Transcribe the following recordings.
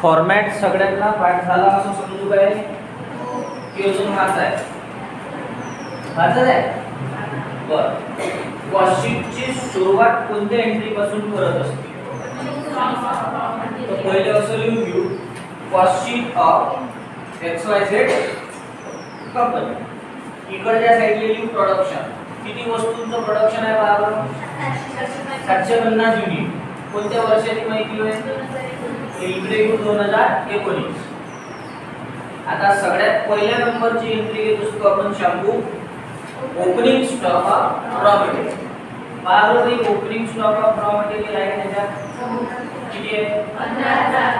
Format सगळ्यांना पाठ झाला असं समजू काय की अजून हाच आहे बर कॉस्टशीटची सुरुवात कोणत्या एंट्री पासून करत असते तर पहिले असं लिहून घेऊ कॉस्टशीट ऑफ XYZ कंपनी इकडच्या साइडला लिहू प्रोडक्शन किती वस्तूंचं प्रोडक्शन आहे बरोबर 750 युनिट कोणत्या वर्षाची माहिती होईल इकडे 2019 आता सगळ्यात पहिल्या नंबरची एंट्री घेत असतो आपण shampoo opening stock of raw material बारोरी opening stock of raw material आहे त्याच्यात किती आहे 15000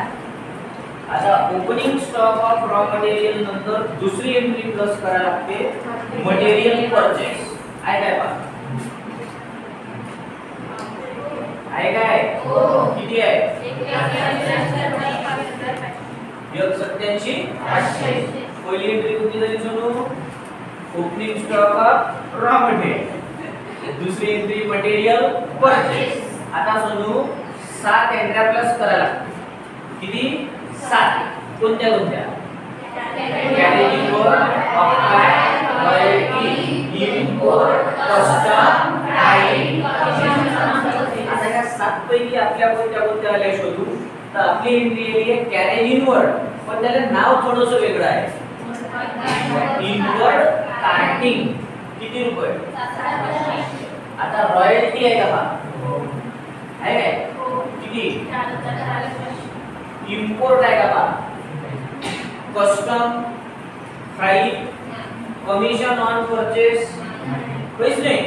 आता opening stock of raw material नंतर दुसरी एंट्री प्लस करायला लागते मटेरियल परचेस आहे काय बा आहे काय किती आहे 187 पहिली एंट्री कोणती झाली Sonu opening stock of raw material दुसरी एंट्री मटेरियल परचेस आता सोनू 7 एंट्र्या प्लस करायला किती 7 कोणत्या कॅरेजिंग वर offline royalty import custom time आता या 7 पैकी आपल्या कोणत्या आल्या शोधू तर आपली एंट्री आहे कॅरेजिंग वर पण त्याला नाव थोडंसं वेगळं आहे इनवर्ड कार्टिंग किती रुपये आता रॉयल्टी आहे का आहे काय किती इम्पोर्ट आहे का custom freight commission on purchase काहीच नाही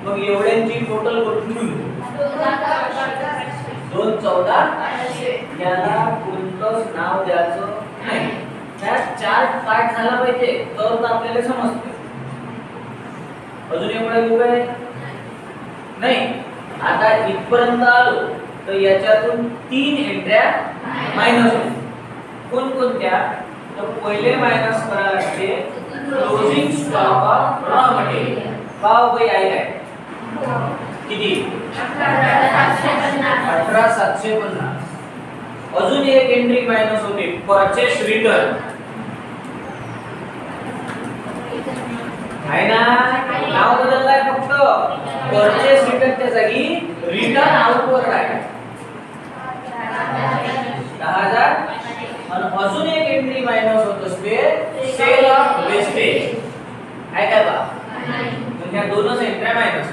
मग एवढ्यांची टोटल करून 214 याला कोणतंच नाव द्यायचं नाही त्यात चार्ट पाठ झाला पाहिजे तर आपल्याला समजते अजून एवढं उभे नाही आता इथपर्यंत आलो तर याच्यातून 3 एंट्र्या मायनस कोणत्या तर पहिले मायनस करायला लागते closing stock of raw material पाव बाई आहे काय किती 18750 अजून एक एंट्री मायनस होते परचेस रिटर्न आहे ना नाव बदललाय फक्त परचेस रिटर्नच्या जागी रिटर्न आउटवर्ड आहे 10000 आणि अजून एक एंट्री मायनस होत असते सेल ऑफ वेस्टेज आहे काय बा म्हणजे दोनच एंट्र्या मायनस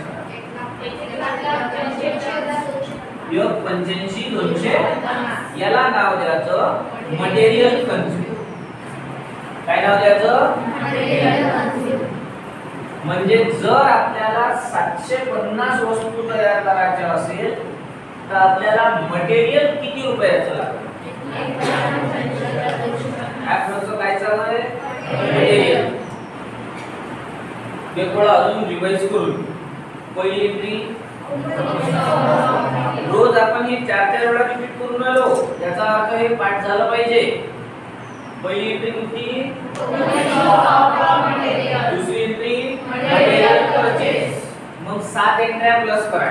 योग 85200 याला नाव द्यायचं मटेरियल कन्झ्युम काय नाव द्यायचं मटेरियल कन्झ्युम म्हणजे जर आपल्याला 750 वस्तू तयार करायच्या असेल तर आपल्याला मटेरियल किती रुपयाचं लागेल ऍपचं काय चालू आहे मटेरियल हे थोडं अजून रिवाइज करून पहिली एंट्री रोज आपण हे 4 वेळा रिपीट करून आलो याचा अर्थ हे पाठ झालं पाहिजे पहिली एंट्री कोणती दुसरी एंट्री मटेरियल परचेस मग 7 एंट्र्या प्लस करा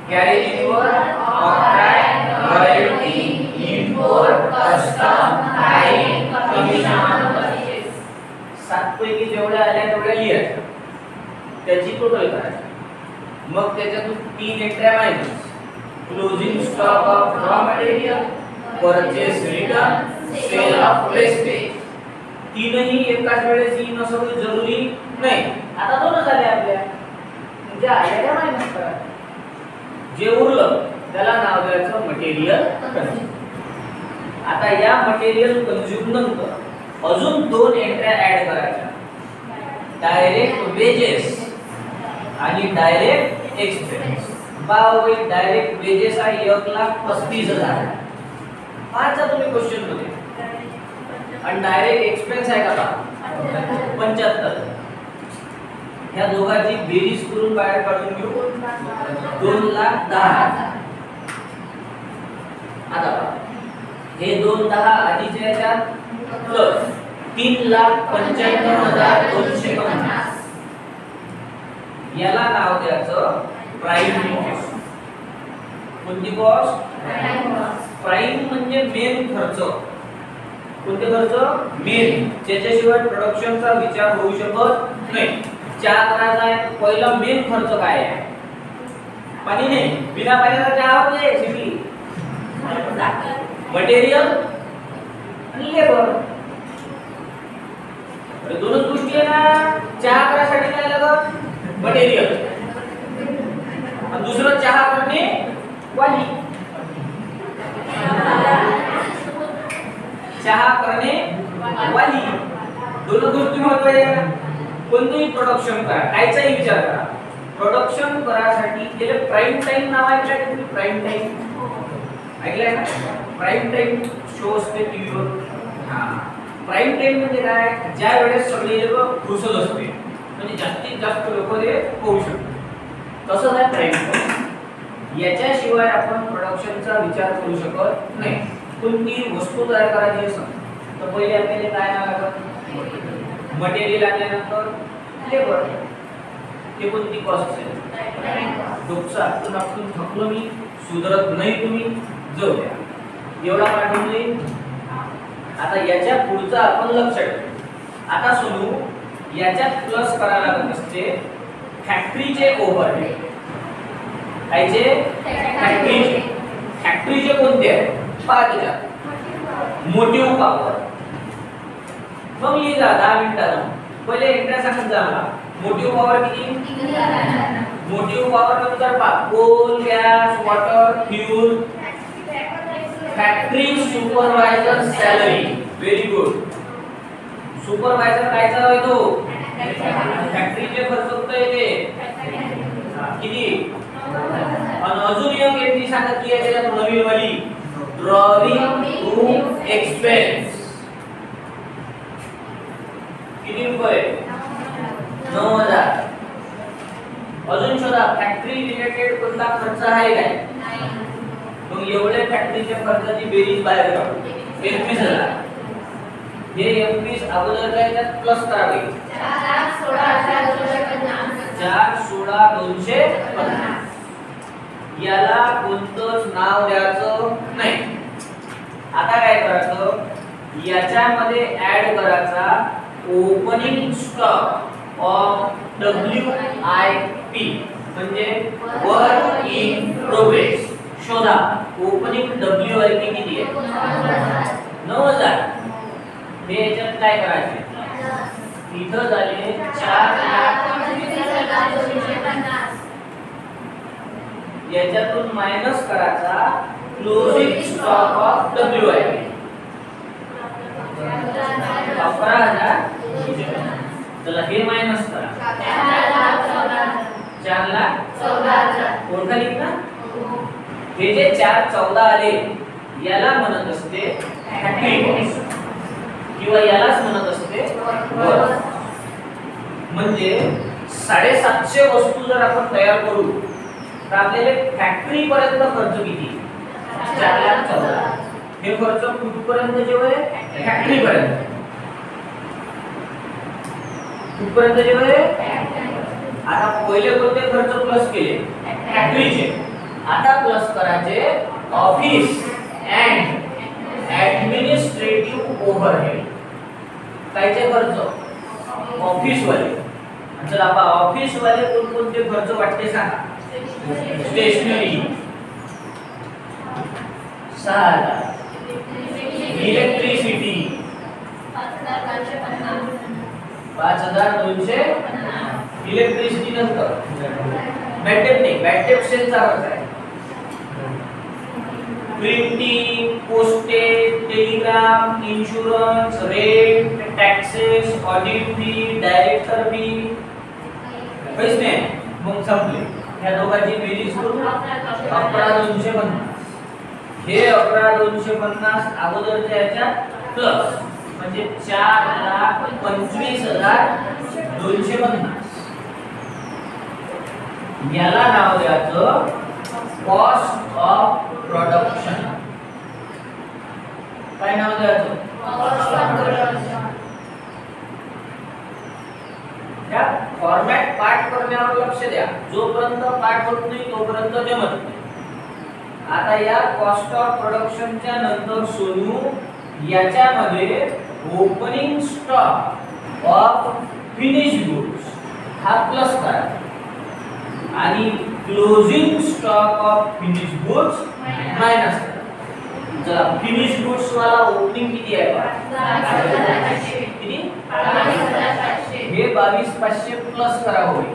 कॅरेजिंग वर offline royalty import custom time commission purchase 7 पैकी जेवढ्या आल्या तेवढ्या लिहायच्या त्याची टोटल करायची मग त्याच्यातून 3 एंट्र्या minus closing stock of raw material purchase return sale of wastage तीनही एकाच वेळेस येणं सगळं जरुरी नाही आता दोनच झाले आपल्या म्हणजे आल्या मायनस करा जे उरलं त्याला नाव द्यायचं मटेरियल कन्झ्युम आता या मटेरियल कन्झ्युम नंतर अजून 2 एंट्र्या ऍड करायच्या डायरेक्ट वेजेस आणि direct expense Bawai direct wedges आहे 1,35,000 पाचचा तुम्ही क्वेश्चन मध्ये आणि डायरेक्ट एक्सपेन्स आहे का 75 ह्या दोघांची बेरीज करून बाहेर काढून घेऊ 2,10,000 आता हे 2,10 आधीच्या याच्यात प्लस 3,95,250 याला नाव द्यायचं प्राइम कॉस्ट कोणती कॉस्ट प्राइम म्हणजे मेन खर्च. कोणते खर्च? मेन, ज्याच्याशिवाय प्रोडक्शनचा विचार होऊ शकत नाही. चहा करायचा आहे, पहिला मेन खर्च काय आहे? पाणी नाही. बिना पाण्याचा चहा होते सिटी. मटेरियल आणि लेबर, दोनच गोष्टी आहे ना. चहा करायसाठी काय लागत? मटेरियल. आणि दुसरं चहा करणे वाली. चहा करणे वाली, दोन गोष्टी महत्त्वाच्या. कोणतेही प्रोडक्शन करा, कायचाही विचार करा, प्रोडक्शन करासाठी त्याला प्राइम टाइम नाव ऐकलंय का तुम्ही? प्राइम टाइम ऐकलंय ना? प्राइम टाइम शो असते टीव्हीवर. हा, प्राइम टाइम म्हणजे काय? ज्या वेळेस सगळे लोक खुश असते, म्हणजे जास्तीत जास्त लोक ते होऊ शकतात, तसंच आहे प्राइम टाइम. याच्याशिवाय आपण प्रोडक्शनचा विचार करू शकत नाही. कोणती वस्तू तयार करायची असेल तर पहिले आपल्याला काय लागतं? मटेरियल आणल्यानंतर लेबर. हे कोणती कॉस्ट असेल? डोकसा आपण थकलो मी, सुधरत नाही तुम्ही, जाऊ द्या, एवढा पाठवून देईल. आता याच्या पुढचं आपण लक्ष ठेवू. आता सोनू, याच्यात प्लस करायला लागत असते फॅक्टरीचे ओव्हरहेड. कायचे? फॅक्टरीचे. फॅक्टरीचे कोणते आहेत? पाच. Motive power. मग लिहिला 10 मिनिटांना. पहिले एकदा सांगत जा मला मोटिव्ह पॉवर किती? मोटिव्ह पॉवर नंतर coal, gas, water, fuel. Factory supervisor salary. Very good. Supervisor कायचा आहे तो? फॅक्टरीचे खर्च होते ते किती? आणि अजून एक एंट्री सांगितली आहे त्याच्यात नवीन वाली, ड्रॉइंग रूम एक्सपेन्स. किती रुपये? 9000. अजून शोधा फॅक्टरी रिलेटेड कोणता खर्च आहे काय? मग एवढे फॅक्टरीच्या खर्चाची बेरीज बाहेर काढू. 21,000. हे 21 अगोदर काय त्यात प्लस करावे. 4,16,250. याला कोणतंच नाव द्यायचं नाही. आता काय करायचं? याच्यामध्ये ऍड करायचा ओपनिंग स्टॉक ऑफ WIP म्हणजे वर्क इन प्रोग्रेस. शोधा ओपनिंग WIP किती आहे? 9000. हे याच्यात काय करायचे? इथं झाले 4,25,250. याच्यातून मायनस करायचा क्लोजिंग स्टॉक ऑफ WIP 11,000. चला हे मायनस करा. 4,14,000. ओळखा ना? हे जे 4,14 आले याला म्हणत असते फॅक्टरी कॉस्ट किंवा यालाच म्हणत असते वर्क. म्हणजे 750 वस्तू जर आपण तयार करू तर आपल्याला फॅक्टरी पर्यंत खर्च किती? 4,14,000. हे खर्च कुठपर्यंत जेवढे? फॅक्टरी पर्यंत. कुठपर्यंत जेवढे? आता पहिले कोणते खर्च प्लस केले? फॅक्टरीचे. आता प्लस करायचे ऑफिस अँड ऍडमिनिस्ट्रेटिव्ह ओव्हरहेड. कायचे खर्च? ऑफिस वाले. चला आता ऑफिस वाले कोणते खर्च वाटते सांगा? स्टेशनरी 6,000. इलेक्ट्रिसिटी 5,250. इलेक्ट्रिसिटी नंतर बॅटअप नाही, बॅटअप सेलचा खर्च आहे. Printing, postage, Telegram, insurance, rent, taxes, audit fee, director fee. काहीच नाही. मग संपले. ह्या दोघांची बेरीज करून 11,250. हे 11,250 अगोदरच्या याच्यात प्लस म्हणजे 4,25,250. याला नाव द्यायचं कॉस्ट ऑफ प्रोडक्शन. काय नाव द्यायचं? Cost of production. या फॉर्मॅट पाठ करण्यावर लक्ष द्या. जोपर्यंत पाठ होत नाही तोपर्यंत जमत नाही. आता या कॉस्ट ऑफ प्रोडक्शनच्या नंतर सोनू याच्यामध्ये opening stock of finish goods हा प्लस करा आणि closing stock of finish goods minus करा. चला फिनिश गुड्स वाला ओपनिंग किती आहे पहा किती हे 22,500 प्लस करा होईल.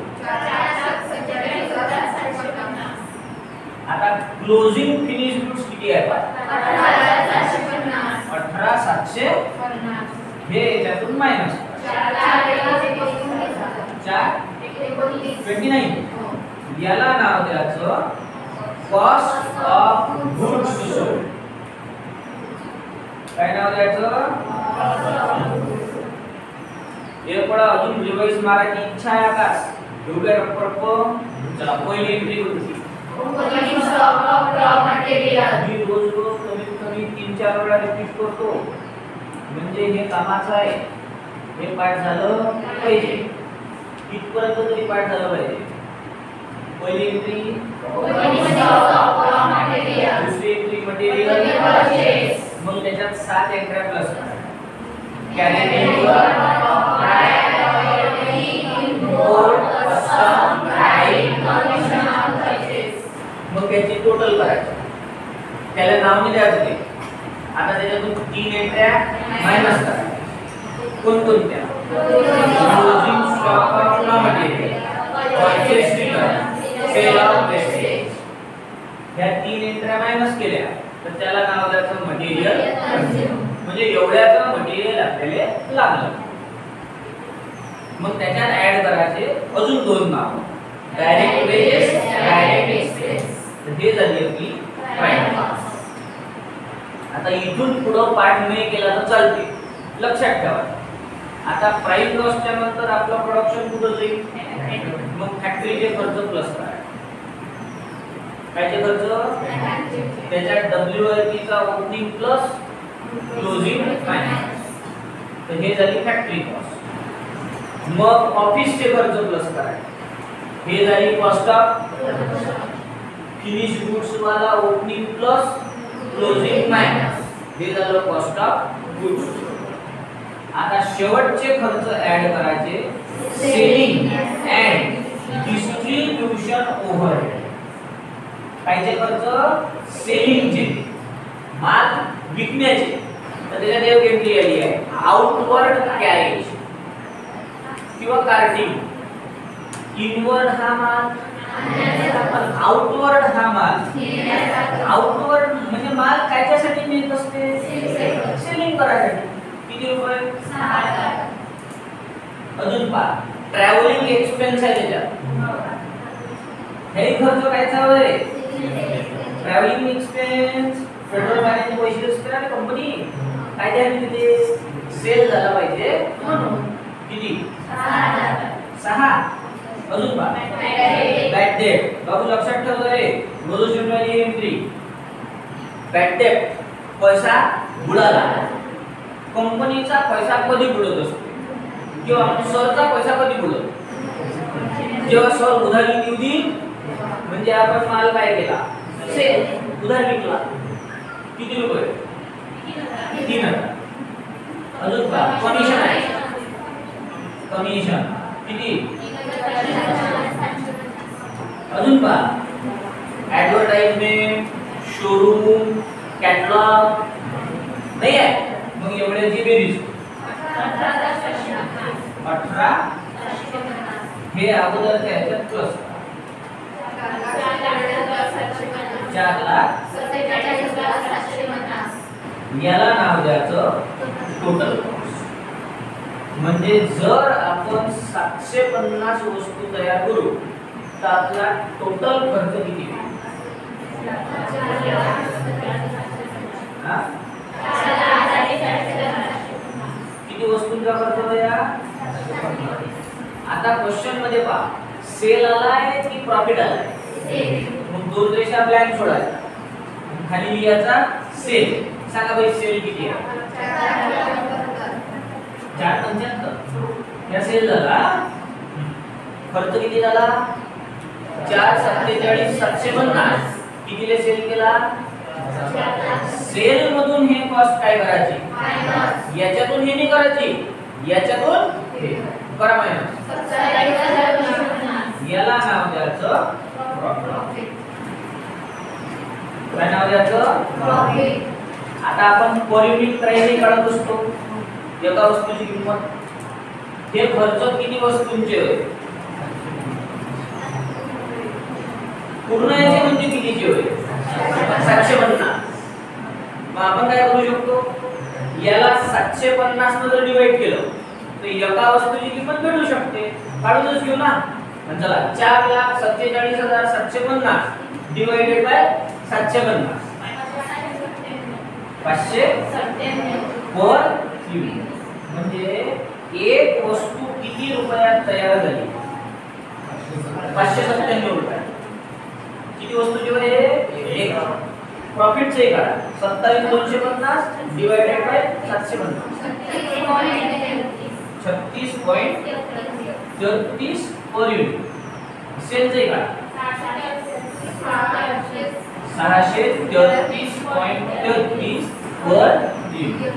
आता क्लोजिंग फिनिश गुड्स किती आहे पहा 18,750 हे याच्यातून मायनस 429 याला नाव द्यायचं कॉस्ट ऑफ गुड्स सोल्ड. काय नाव द्यायचं हे पडा अजून रिवाइज मारायची इच्छा आहे आकाश एवढे रप्परप. चला पहिली एंट्री होती opening stock of raw material. मी रोज कमीत कमी 3-4 वेळा रिपीट करतो म्हणजे हे कामाचं आहे. हे पाठ झालं पाहिजे कितपर्यंत तरी पाठ झालं पाहिजे. पहिली entry opening stock of raw material. दुसरी एंट्री मटेरियल परचेस. मग त्याच्यात 7 एंट्र्या प्लस कॅरी मग त्याची टोटल करायची त्याला नाव नाही द्यायचं ते. आता त्याच्यातून 3 एंट्र्या मायनस करायच्या कोणकोणत्या closing stock of raw material purchase return sale of wastage ह्या 3 एंट्र्या मायनस केल्या तर त्याला नाव द्यायचं मटेरियल म्हणजे एवढ्याचं मटेरियल आपल्याला लागलं. मग त्याच्यात ऍड करायचे अजून 2 नाव डायरेक्ट वेजेस डायरेक्ट एक्सपेन्स. हे झाली आपली प्राइम कॉस्ट. आता इथून पुढे पाठ नाही केला तर चालते लक्षात ठेवा. आता प्राइम कॉस्टच्या नंतर आपलं प्रोडक्शन कुठं जाईल मग फॅक्टरीचे खर्च प्लस करा. कायचे खर्च त्याच्यात WIP चा ओपनिंग प्लस क्लोजिंग मायनस तर हे झाली फॅक्टरी कॉस्ट. मग ऑफिसचे खर्च प्लस करायचे हे झाली कॉस्ट ऑफ फिनिश गुड्स वाला ओपनिंग प्लस क्लोजिंग मायनस हे झालं कॉस्ट ऑफ गुड्स. आता शेवटचे खर्च ऍड करायचे सेलिंग अँड डिस्ट्रीब्युशन ओव्हरहेड. कायचे खर्च सेलिंगचे माल विकण्याचे तर त्याच्यात एक एंट्री आली आहे आउटवर्ड कॅरेज किंवा कार्टिंग. इनवर्ड हा माल आउटवर्ड हा माल आउटवर्ड म्हणजे माल कायच्यासाठी मिळत असते सेलिंग करायसाठी. किती रुपये 6,000. अजून पहा ट्रॅव्हलिंग एक्सपेन्स आहे त्याच्यात हे खर्च कायचा आहे ट्रॅव्हलिंग एक्सपेन्स. पेट्रोल पाण्याचे पैसे असते ना कंपनी काय द्यावी तिथे सेल झाला पाहिजे म्हणून किती 6. अजून पहा बॅड डेट. बाबू लक्षात ठेव रे रोज जनरली एंट्री बॅड डेट पैसा बुडाला. कंपनीचा पैसा कधी बुडत असतो किंवा सरचा पैसा कधी बुडतो जेव्हा सर उधारी देऊ देईल म्हणजे आपण माल काय केला सेल उधार विकला. किती रुपये 3,000. अजून का कमिशन आहे कमिशन किती. अजून का ऍडव्हर्टाइजमेंट शोरूम कॅटलॉग नाही आहे मग एवढ्याची बेरीज 18 हे अगोदर त्याच्यात प्लस 4,47,750. याला नाव द्यायचं टोटल कॉस्ट. म्हणजे जर आपण 750 वस्तू तयार करू तर आपला टोटल खर्च किती होईल किती वस्तूंचा खर्च होया. आता क्वेश्चन मध्ये पहा सेल आलाय की प्रॉफिट आलाय मग 2 रेषा ब्लँक सोडायचा खाली लिहायचा सेल. सांगा भाई सेल किती आहे 475. या सेल झाला खर्च किती झाला 4,47,750. कितीले सेल केला? सेल मधून हे कॉस्ट काय करायची? मायनस याच्यातून हे नाही करायची, याच्यातून हे करा मायनस. 27,250 याला नाव द्यायचं प्रॉफिट. प्रॉफिट काय नाव द्यायचं? प्रॉफिट आता आपण पर युनिट प्राइस काढत असतो एका वस्तूची किंमत. हे खर्च किती वस्तूंचे होय? पूर्ण याचे म्हणजे कितीचे होय? 750. मग आपण काय करू शकतो? याला 750 ने जर डिवाइड केलं तर एका वस्तूची किंमत भेटू शकते. काढूनच घेऊ ना. म्हणजे चला 4,47,750 डिवाइडेड बाय 750 597 पर युनिट. म्हणजे एक वस्तू किती रुपयात तयार झाली? 597 रुपये. किती वस्तूची होय? एक. प्रॉफिटचे काढा. 27,250 डिवाइडेड बाय 750 36.33 पर युनिट. सेलचे काढा. 633.33 पर युनिट.